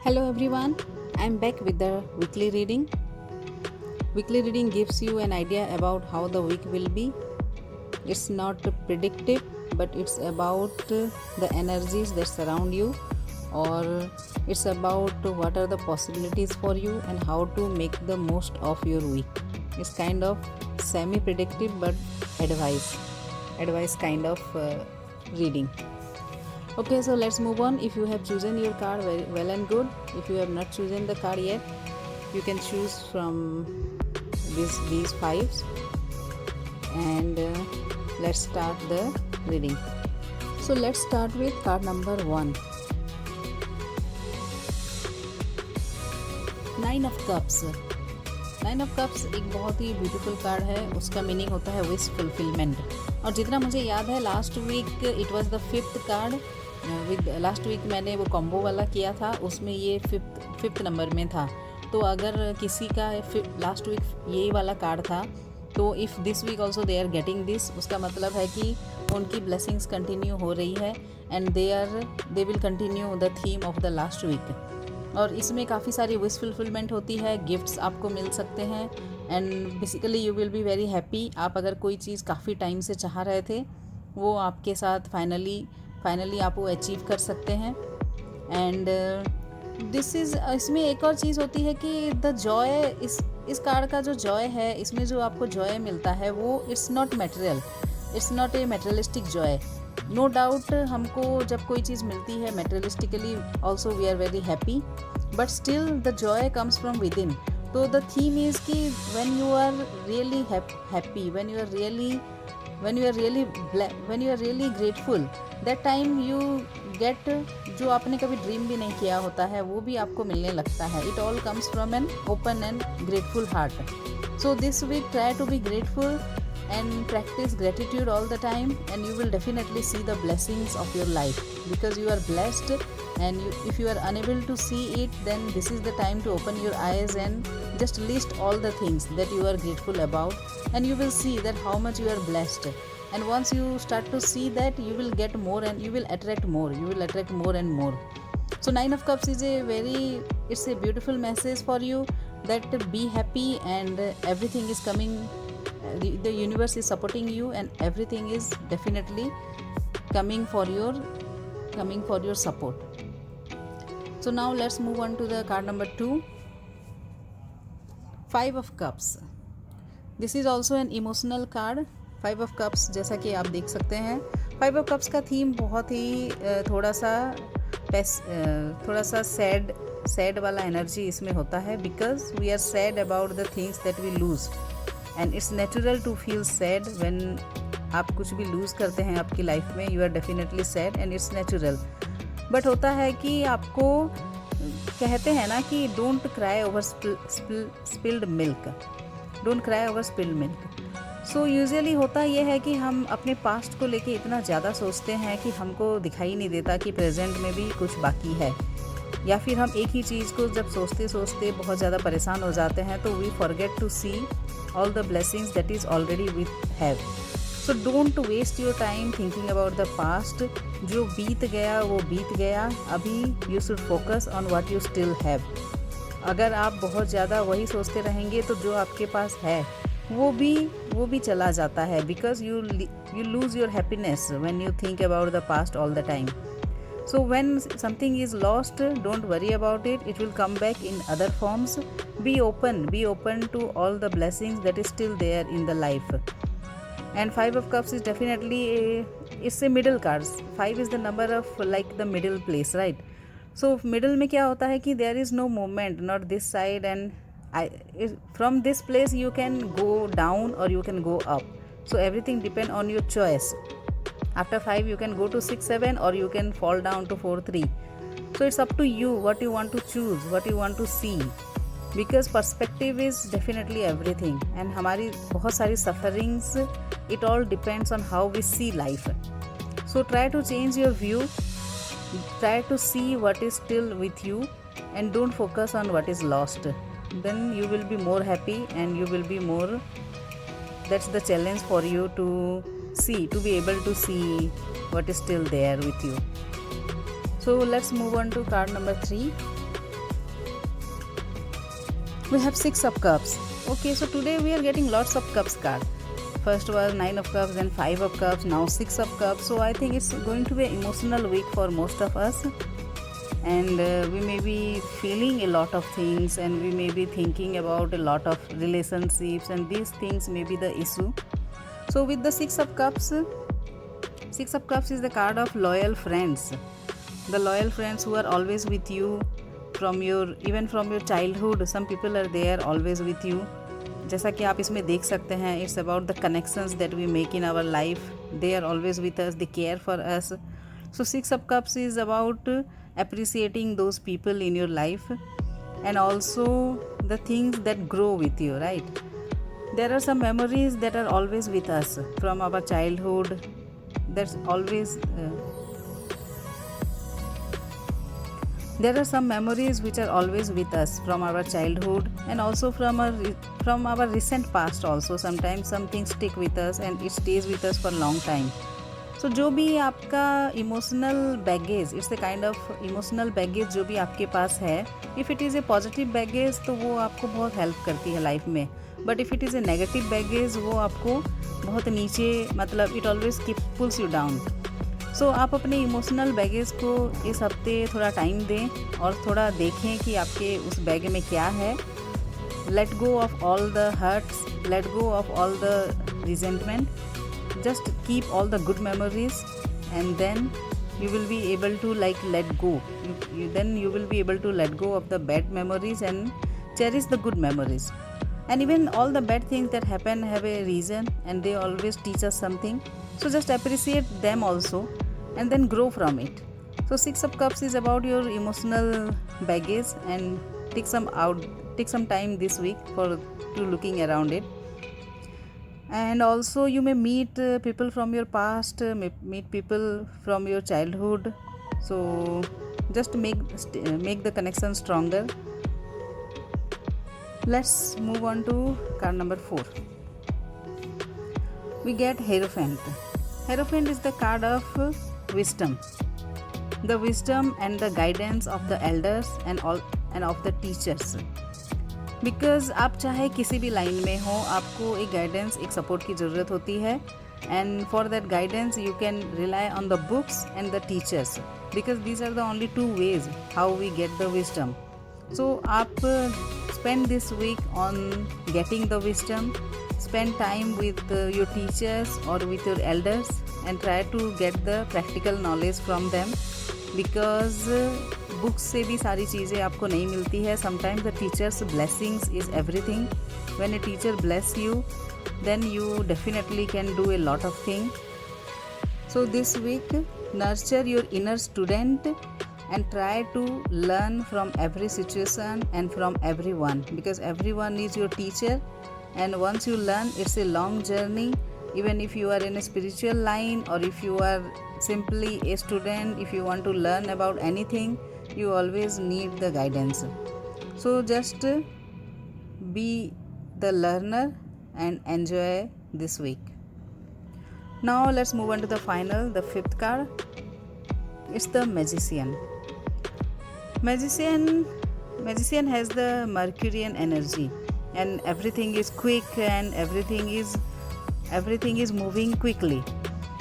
Hello everyone, I'm back with the weekly reading. Weekly reading gives you an idea about how the week will be. It's not predictive, but it's about the energies that surround you, or it's about what are the possibilities for you and how to make the most of your week. It's kind of semi predictive but advice kind of reading. Okay, so let's move on. If you have chosen your card, very well and good. If you have not chosen the card yet, you can choose from these fives, and let's start the reading. So let's start with card number 1. 9 of Cups. 9 of cups एक बहुत ही beautiful card है. उसका meaning होता है wish fulfilment. और जितना मुझे याद है last week it was the 5th card. With last week मैंने वो कॉम्बो वाला किया था, उसमें ये फिफ्थ नंबर में था. तो अगर किसी का लास्ट वीक यही वाला कार्ड था, तो if this week also they are getting this, उसका मतलब है कि उनकी ब्लेसिंग्स कंटिन्यू हो रही है and they will continue the theme of the last week. और इसमें काफ़ी सारी विश फुलफिलमेंट होती है, गिफ्ट्स आपको मिल सकते हैं and basically you will be very happy. आप अगर कोई चीज़ काफ़ी टाइम से चाह रहे थे, वो आपके साथ फाइनली आप वो अचीव कर सकते हैं. एंड इसमें एक और चीज़ होती है कि द जॉय, इस कार्ड का जो जॉय है, इसमें जो आपको जॉय मिलता है वो it's not material, it's not a materialistic joy. No doubt हमको जब कोई चीज़ मिलती है materialistically also we are very happy, but still the joy comes from within. तो द थीम इज़ कि when you are really happy, when you are really grateful, that time you get जो आपने कभी dream भी नहीं किया होता है वो भी आपको मिलने लगता है. It all comes from an open and grateful heart. So this week try to be grateful and practice gratitude all the time, and you will definitely see the blessings of your life, because you are blessed. And if you are unable to see it, then this is the time to open your eyes and just list all the things that you are grateful about, and you will see that how much you are blessed. And once you start to see that, you will get more and you will attract more and more. So 9 of Cups is it's a beautiful message for you that be happy, and everything is coming. The universe is supporting you and everything is definitely coming for your support. So now let's move on to the card number 2. 5 of Cups. This is also an emotional card. 5 of Cups जैसा कि आप देख सकते हैं, 5 of Cups का theme बहुत ही थोड़ा सा सैड वाला एनर्जी इसमें होता है, because we are sad about the things that we lose. And it's natural to feel sad when आप कुछ भी लूज़ करते हैं आपकी लाइफ में. You are definitely sad and it's natural. But होता है कि आपको कहते हैं ना कि don't cry over spilled milk, don't cry over spilled milk. So usually होता ये है कि हम अपने पास्ट को लेके इतना ज़्यादा सोचते हैं कि हमको दिखाई नहीं देता कि प्रेजेंट में भी कुछ बाकी है, या फिर हम एक ही चीज़ को जब सोचते सोचते बहुत ज़्यादा परेशान हो जाते हैं, तो we forget to see all the blessings that is already we have. So don't waste your time thinking about the past. जो बीत गया वो बीत गया. अभी you should focus on what you still have. अगर आप बहुत ज़्यादा वही सोचते रहेंगे तो जो आपके पास है वो भी चला जाता है, because you lose your happiness when you think about the past all the time. So when something is lost, don't worry about it. It will come back in other forms. Be open to all the blessings that is still there in the life. And 5 of Cups is definitely it's a middle cards. 5 is the number of like the middle place, right? So middle में क्या होता है कि there is no movement, not this side, and from this place you can go down or you can go up. So everything depend on your choice. After 5 you can go to 6, 7, or you can fall down to 4, 3. So it's up to you what you want to choose, what you want to see, because perspective is definitely everything. And हमारी बहुत सारी sufferings, it all depends on how we see life. So try to change your view, try to see what is still with you, and don't focus on what is lost. Then you will be more happy and you will be more, that's the challenge for you to be able to see what is still there with you. So let's move on to card number 3. We have 6 of cups. Okay, so today we are getting lots of cups card. First was 9 of cups, then 5 of cups, now 6 of cups. So I think it's going to be an emotional week for most of us, and we may be feeling a lot of things, and we may be thinking about a lot of relationships, and these things may be the issue. So with the 6 of cups, 6 of cups is the card of loyal friends. The loyal friends who are always with you from your childhood. Some people are there always with you. जैसा कि आप इसमें देख सकते हैं, it's about the connections that we make in our life. They are always with us, they care for us. So 6 of cups is about appreciating those people in your life, and also the things that grow with you, right? There are some memories that are always with us from our childhood. That's always There are some memories which are always with us from our childhood, and also from our recent past also. Sometimes some things stick with us and it stays with us for a long time. So जो भी आपका emotional baggage, it's a kind of emotional baggage जो भी आपके पास है, if it is a positive baggage तो वो आपको बहुत हेल्प करती है लाइफ में, but if it is a negative baggage वो आपको बहुत नीचे, मतलब it always pulls you down. सो आप अपने इमोशनल बैगेज को इस हफ्ते थोड़ा टाइम दें और थोड़ा देखें कि आपके उस बैग में क्या है. Let go of all the hurts, let go of all the resentment, just keep all the good memories, and then you will be able to like let go. Then you will be able to let go of the bad memories and cherish the good memories. And even all the bad things that happen have a reason, and they always teach us something. So just appreciate them also, and then grow from it. So 6 of cups is about your emotional baggage, and take some time this week to looking around it. And also you may meet people from your past, meet people from your childhood. So just make the connection stronger. Let's move on to card number 4. We get Hierophant. Hierophant is the card of wisdom. The wisdom and the guidance of the elders and of the teachers. Because आप चाहे किसी भी line में हो, आपको एक guidance, एक support की ज़रूरत होती है. And for that guidance you can rely on the books and the teachers, because these are the only 2 ways how we get the wisdom. So आप spend this week on getting the wisdom. Spend time with your teachers or with your elders and try to get the practical knowledge from them, because books से भी सारी चीज़ें आपको नहीं मिलती है. Sometimes the teacher's blessings is everything. When a teacher bless you, then you definitely can do a lot of things. So this week, nurture your inner student and try to learn from every situation and from everyone, because everyone is your teacher. And once you learn, it's a long journey. Even if you are in a spiritual line, or if you are simply a student, if you want to learn about anything, you always need the guidance. So just be the learner and enjoy this week. Now let's move on to the final, the 5th card. It's the Magician. Magician has the Mercurian energy, and everything is quick, and everything is moving quickly.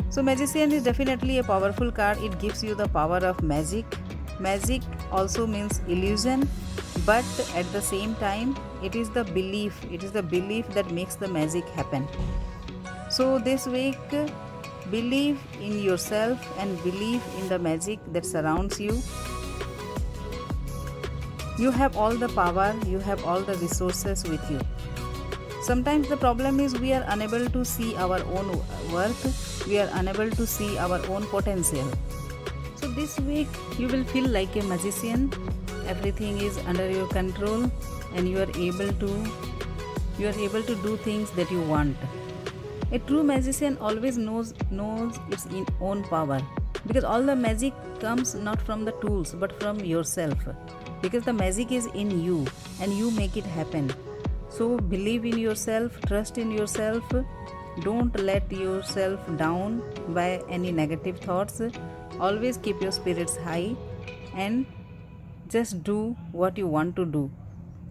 So Magician is definitely a powerful card. It gives you the power of magic. Magic also means illusion, but at the same time it is the belief that makes the magic happen. So this week, believe in yourself and believe in the magic that surrounds you. You have all the power, you have all the resources with you. Sometimes the problem is we are unable to see our own worth, we are unable to see our own potential. So this week you will feel like a magician. Everything is under your control, and you are able to do things that you want. A true magician always knows its own power, because all the magic comes not from the tools but from yourself, because the magic is in you and you make it happen. So believe in yourself, trust in yourself, don't let yourself down by any negative thoughts. Always keep your spirits high and just do what you want to do.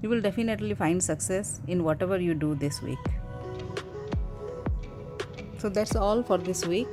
You will definitely find success in whatever you do this week. So that's all for this week.